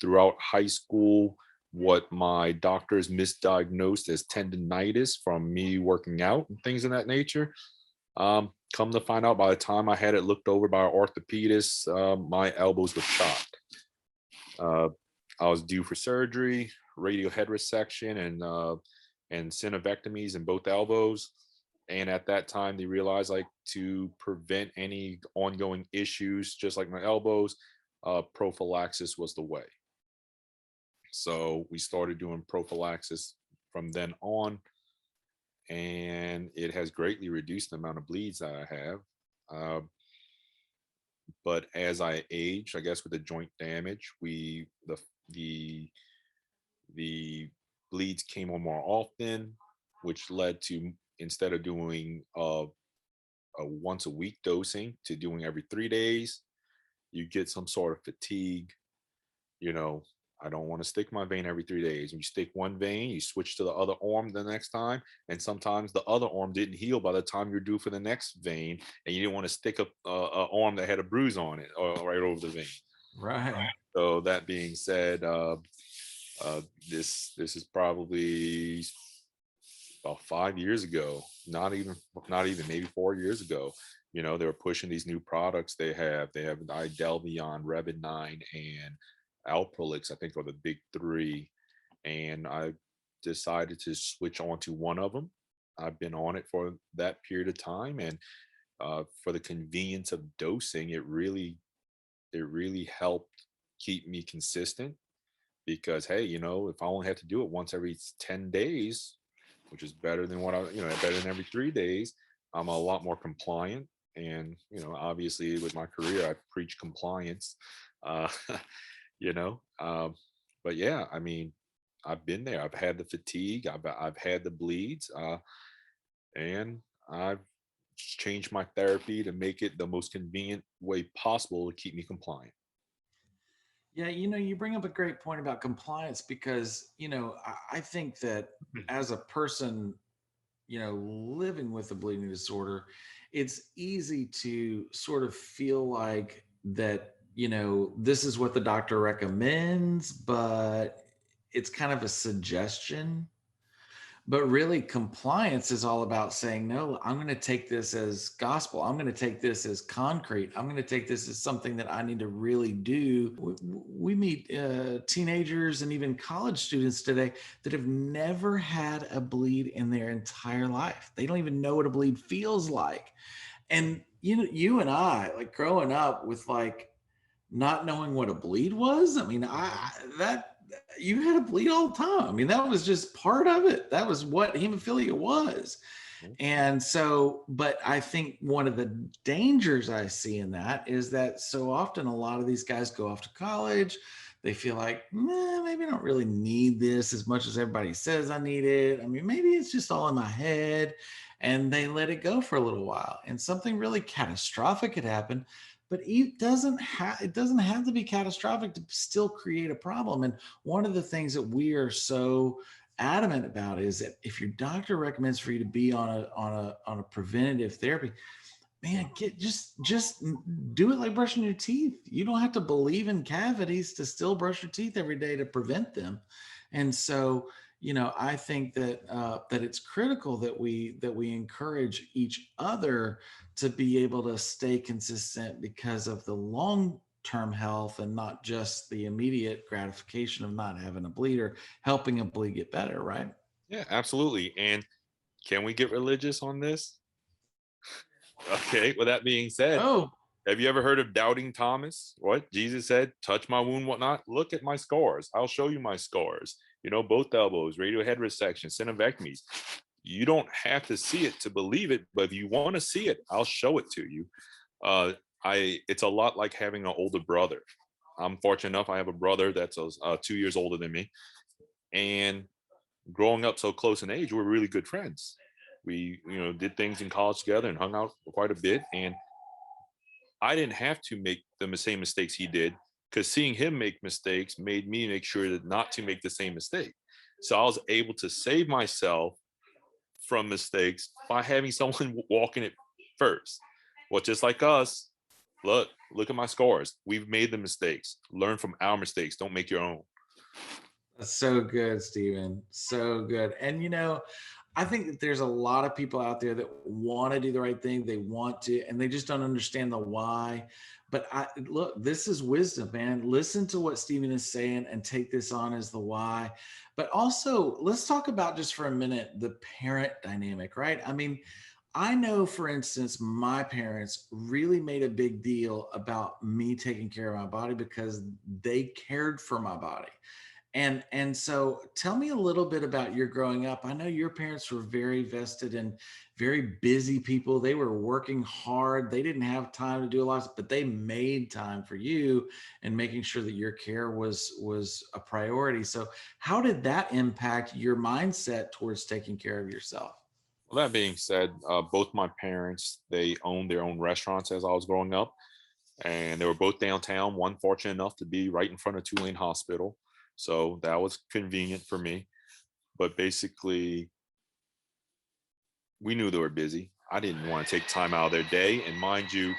D: throughout high school, what my doctors misdiagnosed as tendonitis from me working out and things of that nature. Come to find out, by the time I had it looked over by an orthopedist, my elbows were chopped. Uh, I was due for surgery, radial head resection, and synovectomies in both elbows. And at that time, they realized, like, to prevent any ongoing issues, just like my elbows, prophylaxis was the way. So we started doing prophylaxis from then on, and it has greatly reduced the amount of bleeds that I have. Uh, but as I age, I guess with the joint damage, the the bleeds came on more often, which led to, instead of doing a once a week dosing, to doing every 3 days. You get some sort of fatigue. You know, I don't want to stick my vein every 3 days. When you stick one vein, you switch to the other arm the next time. And sometimes the other arm didn't heal by the time you're due for the next vein. And you didn't want to stick a arm that had a bruise on it or right over the vein.
A: Right.
D: So that being said, this is probably about 5 years ago, not even maybe 4 years ago. They were pushing these new products. They have Idelvion, Revit9, and Alprolix, I think, are the big three. And I decided to switch on to one of them. I've been on it for that period of time, and for the convenience of dosing, it really helped keep me consistent. Because, hey, if I only have to do it once every 10 days, which is better than better than every 3 days, I'm a lot more compliant. And, obviously with my career, I preach compliance, uh, you know, um, but yeah, I mean, I've been there. I've had the fatigue. I've had the bleeds, and I've changed my therapy to make it the most convenient way possible to keep me compliant.
A: Yeah, you bring up a great point about compliance because, I think that as a person, living with a bleeding disorder, it's easy to sort of feel like that, this is what the doctor recommends, but it's kind of a suggestion. But really, compliance is all about saying, no, I'm going to take this as gospel. I'm going to take this as concrete. I'm going to take this as something that I need to really do. We meet teenagers and even college students today that have never had a bleed in their entire life. They don't even know what a bleed feels like. And you and I, like growing up with like not knowing what a bleed was. I mean, that you had a bleed all the time. I mean, that was just part of it. That was what hemophilia was. And so, but I think one of the dangers I see in that is that so often a lot of these guys go off to college. They feel like, maybe I don't really need this as much as everybody says I need it. I mean, maybe it's just all in my head. And they let it go for a little while. And something really catastrophic could happen, but it doesn't have to be catastrophic to still create a problem. And one of the things that we are so adamant about is that if your doctor recommends for you to be on a preventative therapy, man, just do it like brushing your teeth. You don't have to believe in cavities to still brush your teeth every day to prevent them. And so, I think that it's critical that we encourage each other to be able to stay consistent because of the long term health and not just the immediate gratification of not having a bleed or helping a bleed get better, right?
D: Yeah, absolutely. And can we get religious on this? Okay. With that being said,
A: Oh,
D: have you ever heard of doubting Thomas? What Jesus said, touch my wound, whatnot. Look at my scars. I'll show you my scars. Both elbows, radial head resection, synovectomies. You don't have to see it to believe it, but if you want to see it, I'll show it to you. uh it's a lot like having an older brother. I'm fortunate enough, I have a brother that's 2 years older than me, and growing up so close in age, we're really good friends. We, did things in college together and hung out quite a bit. And I didn't have to make the same mistakes he did, because seeing him make mistakes made me make sure that not to make the same mistake. So I was able to save myself from mistakes by having someone walking it first. Well, just like us, look at my scores. We've made the mistakes. Learn from our mistakes. Don't make your own.
A: That's so good, Stephen. So good. And I think that there's a lot of people out there that want to do the right thing. They want to, and they just don't understand the why. But look, this is wisdom, man. Listen to what Stephen is saying and take this on as the why. But also, let's talk about just for a minute the parent dynamic, right? I mean, I know, for instance, my parents really made a big deal about me taking care of my body because they cared for my body. And so tell me a little bit about your growing up. I know your parents were very vested and very busy people. They were working hard. They didn't have time to do a lot, but they made time for you and making sure that your care was a priority. So how did that impact your mindset towards taking care of yourself?
D: Well, that being said, both my parents, they owned their own restaurants as I was growing up, and they were both downtown. One fortunate enough to be right in front of Tulane Hospital, so that was convenient for me. But basically, we knew they were busy. I didn't want to take time out of their day, and mind you,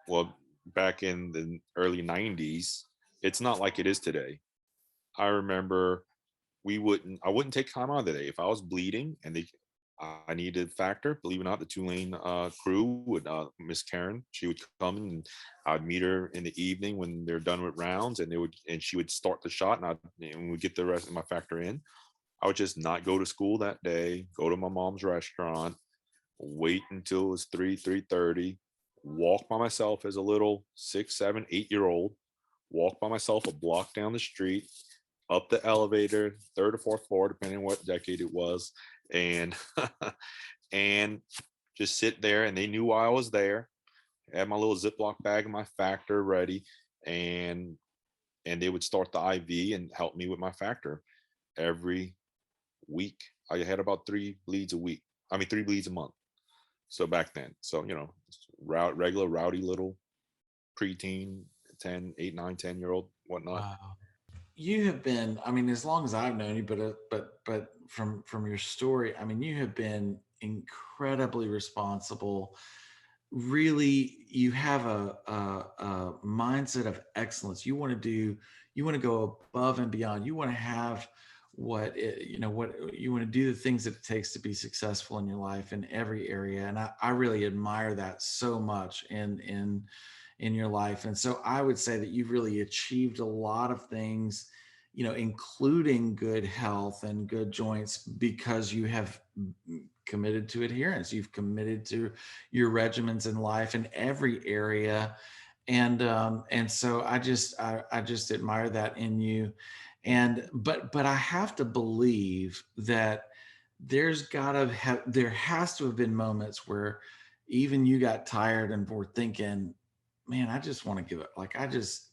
D: well, back in the early '90s, it's not like it is today. I remember I wouldn't take time out of the day if I was bleeding and I needed a factor. Believe it or not, the Tulane crew would, Miss Karen, she would come and I'd meet her in the evening when they're done with rounds, and she would start the shot, and we'd get the rest of my factor in. I would just not go to school that day, go to my mom's restaurant, wait until it was 3:30, walk by myself as a little 6, 7, 8 year old, walk by myself a block down the street, up the elevator, third or fourth floor, depending on what decade it was, and and just sit there. And they knew why I was there. Had my little Ziploc bag and my factor ready, and they would start the IV and help me with my factor every week. I had about 3 bleeds a week. I mean, 3 bleeds a month. So back then, so regular rowdy little preteen, 10, 8, 9, 10 year old, whatnot.
A: Wow. You have been, I mean, as long as I've known you, but from your story, I mean, you have been incredibly responsible. Really, you have a mindset of excellence. You want to go above and beyond. You want to have what you want to do, the things that it takes to be successful in your life in every area. And I really admire that so much in your life. And so I would say that you've really achieved a lot of things, including good health and good joints, because you have committed to adherence. You've committed to your regimens in life in every area. And so I just admire that in you. But I have to believe that there has to have been moments where even you got tired and were thinking, man, I just want to give up. Like, I just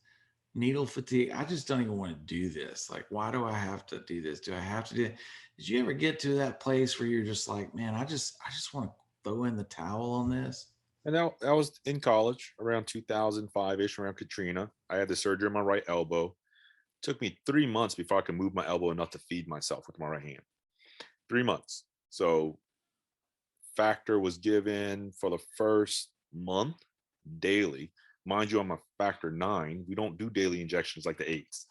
A: needle fatigue. I just don't even want to do this. Like, why do I have to do this? Do I have to do it? Did you ever get to that place where you're just like, man, I just want to throw in the towel on this?
D: And that was in college around 2005-ish, around Katrina. I had the surgery on my right elbow. Took me 3 months before I could move my elbow enough to feed myself with my right hand. 3 months. So factor was given for the first month daily. Mind you, I'm a factor 9. We don't do daily injections like the 8s.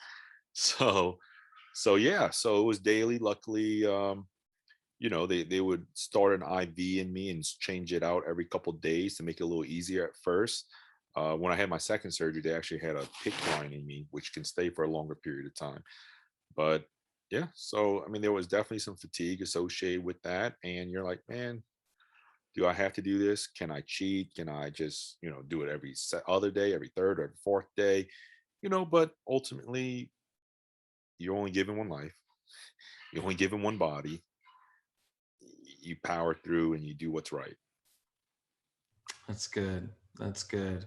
D: So yeah, so it was daily. Luckily, they would start an IV in me and change it out every couple of days to make it a little easier at first. When I had my second surgery, they actually had a PICC line in me, which can stay for a longer period of time. But yeah, so I mean, there was definitely some fatigue associated with that. And you're like, man, do I have to do this? Can I cheat? Can I just, do it every other day, every third or every fourth day? But ultimately, you're only given one life. You're only given one body. you power through and you do what's right.
A: That's good. That's good.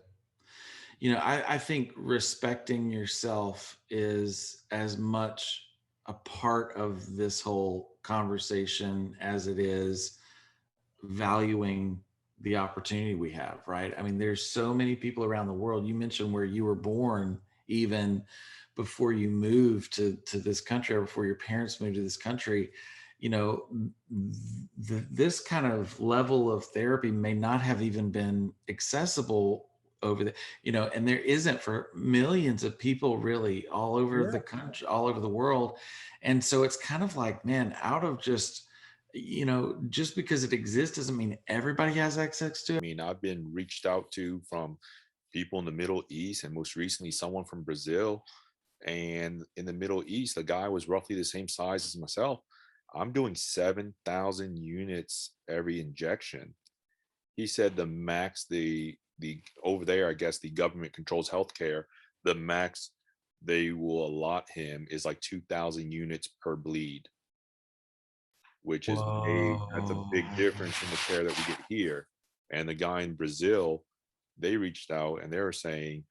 A: I think respecting yourself is as much a part of this whole conversation as it is valuing the opportunity we have, right? I mean, there's so many people around the world. You mentioned where you were born, even before you moved to this country, or before your parents moved to this country. You know, this kind of level of therapy may not have even been accessible over the, and there isn't for millions of people really all over the country, all over the world. And so it's kind of like, man, out of just because it exists doesn't mean everybody has access to
D: I
A: it.
D: mean, I've been reached out to from people in the Middle East, and most recently, someone from Brazil. And in the Middle East, the guy was roughly the same size as myself. I'm doing 7,000 units every injection. He said the max, the over there, I guess the government controls healthcare. The max they will allot him is like 2,000 units per bleed, which is that's a
A: Whoa.
D: big difference from the care that we get here. And the guy in Brazil, they reached out and they were saying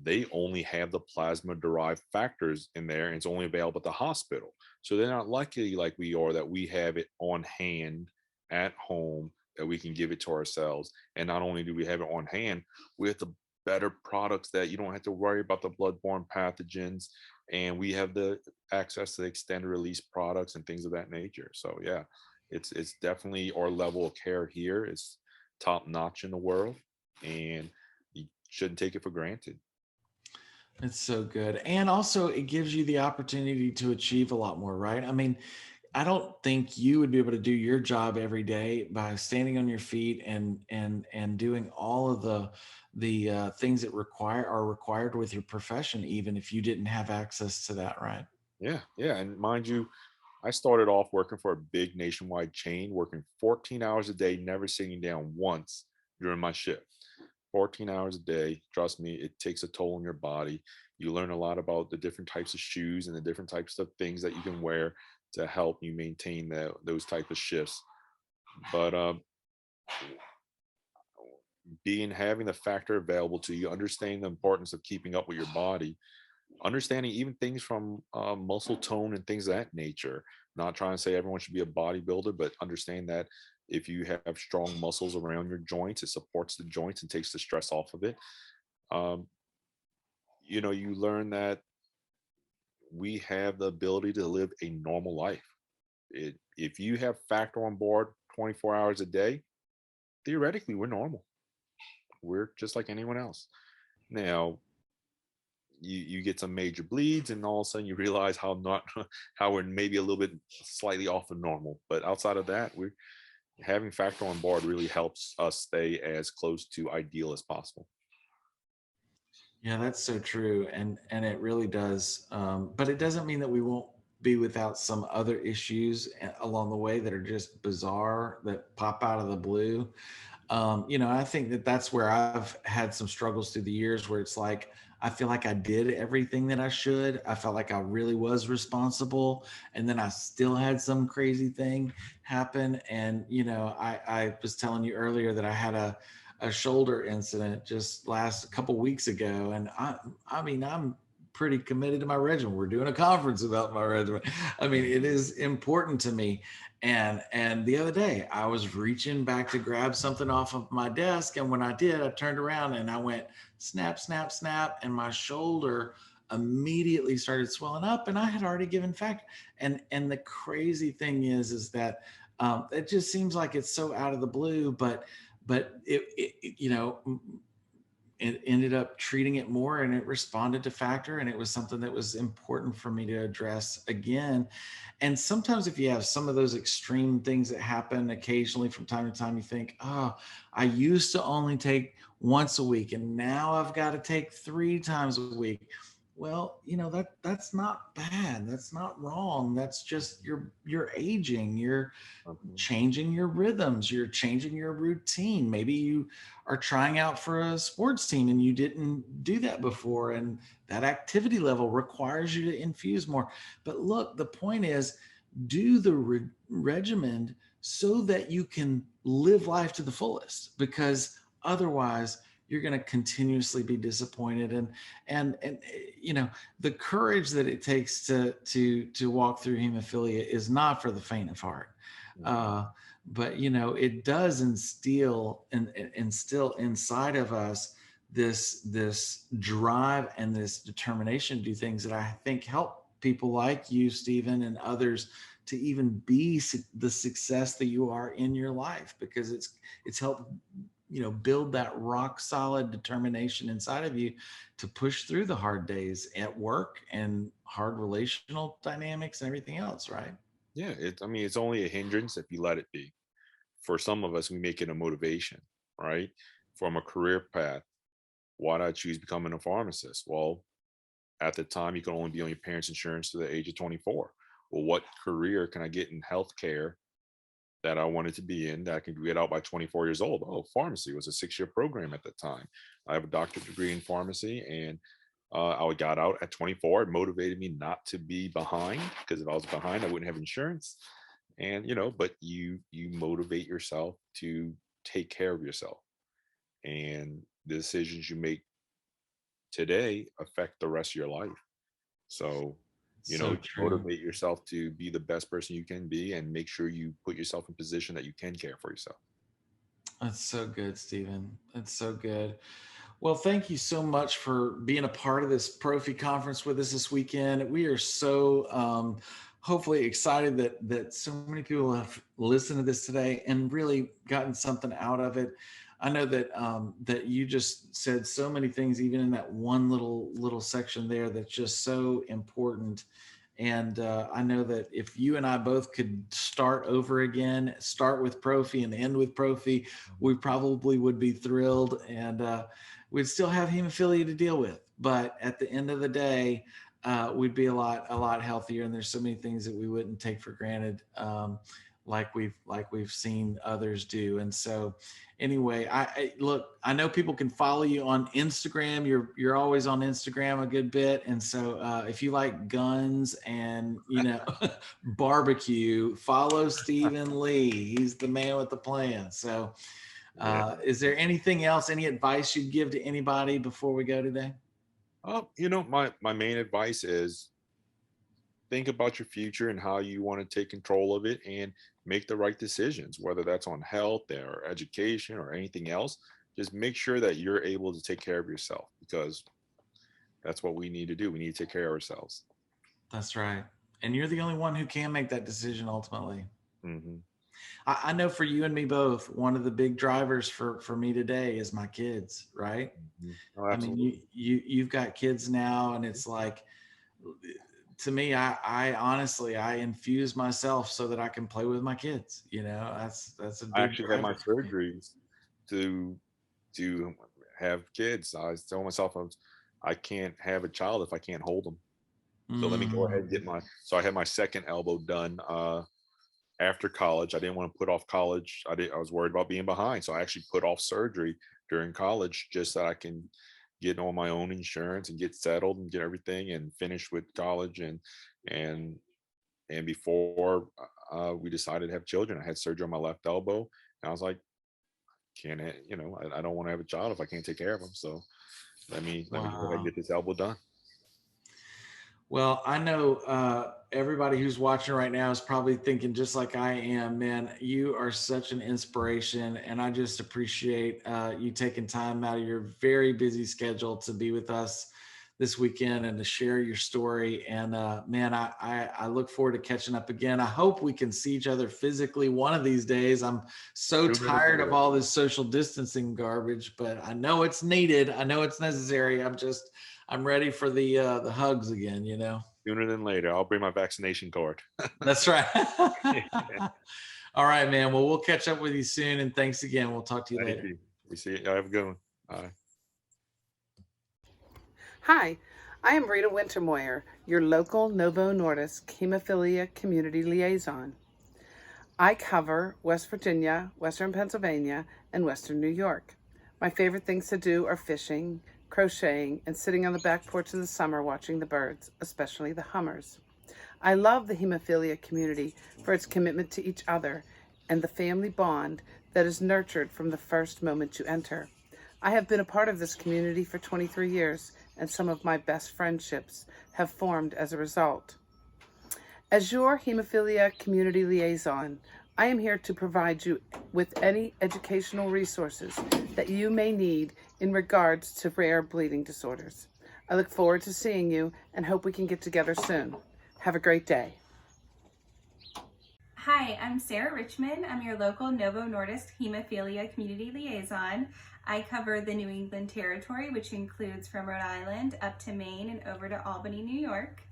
D: they only have the plasma derived factors in there and it's only available at the hospital. So they're not lucky like we are that we have it on hand at home that we can give it to ourselves. And not only do we have it on hand, we have the better products that you don't have to worry about the bloodborne pathogens, and we have the access to the extended release products and things of that nature. So yeah, it's definitely our level of care here is top notch in the world, and you shouldn't take it for granted.
A: It's so good. And also it gives you the opportunity to achieve a lot more, right? I mean, I don't think you would be able to do your job every day by standing on your feet and doing all of the things that are required with your profession, even if you didn't have access to that, right?
D: Yeah, yeah. And mind you, I started off working for a big nationwide chain, working 14 hours a day, never sitting down once during my shift. 14 hours a day. Trust me, it takes a toll on your body. You learn a lot about the different types of shoes and the different types of things that you can wear to help you maintain those type of shifts. But being having the factor available to you, understanding the importance of keeping up with your body, understanding even things from muscle tone and things of that nature. Not trying to say everyone should be a bodybuilder, but understand that if you have strong muscles around your joints, it supports the joints and takes the stress off of it. Um, you learn that we have the ability to live a normal life. If you have factor on board 24 hours a day, theoretically, we're normal. We're just like anyone else. Now, you get some major bleeds and all of a sudden you realize how not how we're maybe a little bit slightly off of normal, but outside of that, we're having factor on board really helps us stay as close to ideal as possible.
A: Yeah, that's so true, and it really does. But it doesn't mean that we won't be without some other issues along the way that are just bizarre that pop out of the blue. I think that that's where I've had some struggles through the years where it's like I feel like I did everything that I should. I felt like I really was responsible, and then I still had some crazy thing happen. And I was telling you earlier that I had a shoulder incident just last a couple weeks ago, and I mean I'm pretty committed to my regimen. We're doing a conference about my regimen. I mean, it is important to me. And the other day I was reaching back to grab something off of my desk, and when I did, I turned around and I went snap, snap, snap, and my shoulder immediately started swelling up, and I had already given fact. And the crazy thing is that it just seems like it's so out of the blue, but it ended up treating it more, and it responded to factor, and it was something that was important for me to address again. And sometimes if you have some of those extreme things that happen occasionally from time to time, you think, oh, I used to only take once a week and now I've got to take 3 times a week. Well, that's not bad, that's not wrong, that's just you're aging, you're
D: Mhm.
A: changing your rhythms, you're changing your routine. Maybe you are trying out for a sports team and you didn't do that before, and that activity level requires you to infuse more. But look, the point is, do the regimen so that you can live life to the fullest, because otherwise you're going to continuously be disappointed. And you know, the courage that it takes to walk through hemophilia is not for the faint of heart. uh, but you know, it does instill inside of us this drive and this determination to do things that I think help people like you, Stephen, and others to even be the success that you are in your life, because it's helped, you know, build that rock solid determination inside of you to push through the hard days at work and hard relational dynamics and everything else, right?
D: Yeah, I mean, it's only a hindrance if you let it be. For some of us, we make it a motivation, right? From a career path, why did I choose becoming a pharmacist? Well, at the time, you can only be on your parents' insurance to the age of 24. Well, what career can I get in healthcare that I wanted to be in that I can get out by 24 years old? Oh, pharmacy was a 6-year program at the time. I have a doctorate degree in pharmacy, and I got out at 24. It motivated me not to be behind, because if I was behind, I wouldn't have insurance. And you know, but you motivate yourself to take care of yourself, and the decisions you make today affect the rest of your life. So, you know,
A: So
D: you
A: true.
D: motivate yourself to be the best person you can be, and make sure you put yourself in position that you can care for yourself.
A: That's so good, Stephen. That's so good. Well, thank you so much for being a part of this Prophy conference with us this weekend. We are so hopefully excited that so many people have listened to this today and really gotten something out of it. I know that you just said so many things, even in that one little section there, that's just so important. And I know that if you and I both could start over again, start with Prophy and end with Prophy, we probably would be thrilled. And we'd still have hemophilia to deal with, but at the end of the day, we'd be a lot healthier. And there's so many things that we wouldn't take for granted, like we've seen others do. And so, anyway, I look. I know people can follow you on Instagram. You're always on Instagram a good bit, and so if you like guns and barbecue, follow Stephen Lee. He's the man with the plan. So.
D: Yeah.
A: Is there anything else, any advice you'd give to anybody before we go today?
D: You know, my main advice is think about your future and how you want to take control of it, and make the right decisions, whether that's on health or education or anything else. Just make sure that you're able to take care of yourself, because that's what we need to do. We need to take care of ourselves.
A: That's right. And you're the only one who can make that decision ultimately.
D: Hmm.
A: I know for you and me both, one of the big drivers for me today is my kids, right?
D: Hmm. Oh,
A: I mean,
D: absolutely.
A: you've got kids now, and it's like, to me, I honestly, I infuse myself so that I can play with my kids. You know, that's a
D: I
A: big
D: actually had my
A: driver for me.
D: surgeries to to have kids. I was telling myself I can't have a child if I can't hold them. So let me go ahead
A: Mm,
D: and so I had my second elbow done after college. I didn't want to put off college. I was worried about being behind. So I actually put off surgery during college, just so I can get on my own insurance and get settled and get everything and finish with college. And and before we decided to have children, I had surgery on my left elbow, and I was like, can't I don't want to have a child if I can't take care of them. So let me go ahead and
A: wow.
D: get this elbow done.
A: Well, I know everybody who's watching right now is probably thinking just like I am, man, you are such an inspiration. And I just appreciate you taking time out of your very busy schedule to be with us this weekend and to share your story. And man, I look forward to catching up again. I hope we can see each other physically one of these days. I'm so
D: Sooner than
A: tired of
D: later.
A: all this social distancing garbage, but I know it's needed. I know it's necessary. I'm ready for the hugs again, you know.
D: Sooner than later. I'll bring my vaccination card.
A: That's right. All right, man. Well, we'll catch up with you soon, and thanks again. We'll talk to you
D: Thank
A: later.
D: you. We see you. Y'all have a good one. Bye.
E: Hi, I am Rita Wintermoyer, your local Novo Nordisk Hemophilia Community Liaison. I cover West Virginia, Western Pennsylvania, and Western New York. My favorite things to do are fishing, crocheting, and sitting on the back porch in the summer watching the birds, especially the hummers. I love the hemophilia community for its commitment to each other and the family bond that is nurtured from the first moment you enter. I have been a part of this community for 23 years, and some of my best friendships have formed as a result. As your hemophilia community liaison, I am here to provide you with any educational resources that you may need in regards to rare bleeding disorders. I look forward to seeing you and hope we can get together soon. Have a great day.
F: Hi, I'm Sarah Richmond. I'm your local Novo Nordisk Hemophilia Community Liaison. I cover the New England territory, which includes from Rhode Island up to Maine and over to Albany, New York.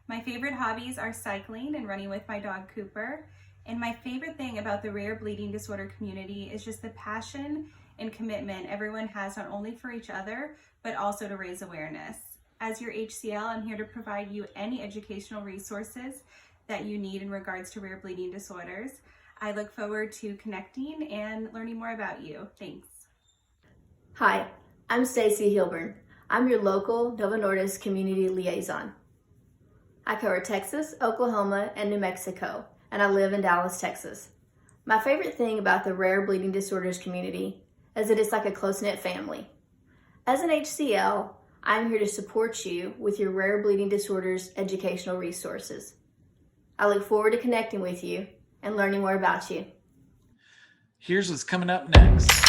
F: My favorite hobbies are cycling and running with my dog Cooper. And my favorite thing about the rare bleeding disorder community is just the passion and commitment everyone has not only for each other, but also to raise awareness. As your HCL, I'm here to provide you any educational resources that you need in regards to rare bleeding disorders. I look forward to connecting and learning more about you. Thanks.
G: Hi, I'm Stacy Hilburn. I'm your local Novo Nordisk Community Liaison. I cover Texas, Oklahoma, and New Mexico, and I live in Dallas, Texas. My favorite thing about the rare bleeding disorders community is that it's like a close-knit family. As an HCL, I'm here to support you with your rare bleeding disorders educational resources. I look forward to connecting with you and learning more about you.
A: Here's what's coming up next.